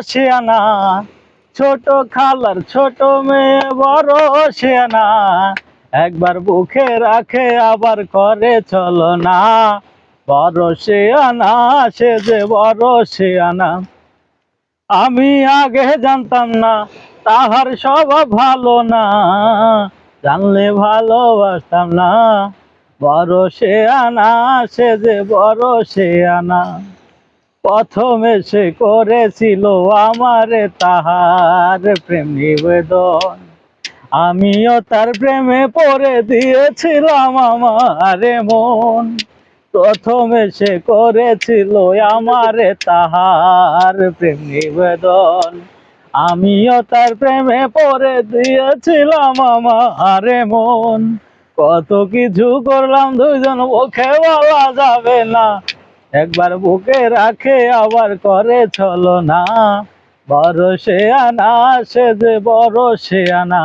শিয়ানা, ছোট খালার ছোট মেয়ে বড় শিয়ানা, একবার বুকে রাখে আবার করে চলো না, বড় শিয়ানা সে যে বড় শিয়ানা। আমি আগে জানতাম না তাহার স্বভাব ভালো না, জানলে ভালোবাসতাম না, বড় শিয়ানা সে যে বড় শিয়ানা। প্রথমে সে করেছিল আমারে তাহার প্রেম নিবেদন, আমিও তার প্রেমে পড়ে দিয়েছিলাম আমারে মন। প্রথমে সে করেছিল আমারে তাহার প্রেম নিবেদন, আমিও তার প্রেমে পড়ে দিয়েছিলাম আমারে মন। কত কিছু করলাম দুইজন মুখে বলা যাবে না, একবার বুকে রাখে আবার করে চলো না, বড় শিয়ানা সে যে বড় শিয়ানা।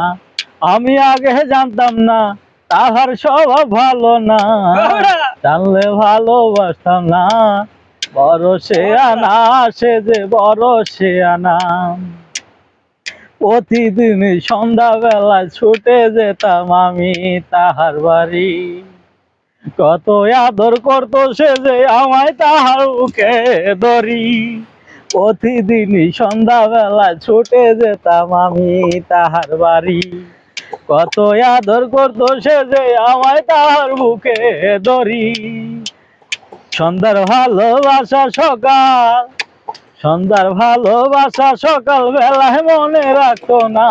আমি আগে জানতাম না তাহার স্বভাব ভালো না, জানলে ভালোবাসতাম না, বড় শিয়ানা সে যে বড় শিয়ানা। প্রতিদিন সন্ধ্যাবেলায় ছুটে যেতাম আমি তাহার বাড়ি, কত আদর করতো সে যে আমায় তাহার বুকে ধরি। প্রতিদিনই সন্ধ্যাবেলায় ছুটে যেতাম আমি তাহার বাড়ি, কত আদর করতো সে যে আমায় তাহার বুকে ধরি। সন্ধ্যার ভালোবাসা সকাল, সন্ধ্যার ভালোবাসা সকাল বেলায় মনে রাখতো না,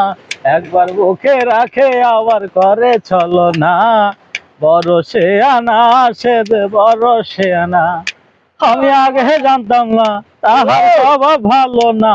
একবার বুকে রাখে আবার করে চলো না, বড় শিয়ানা সে যে বড় শিয়ানা। আমি আগে জানতাম না তাহার স্বভাব ভালো না।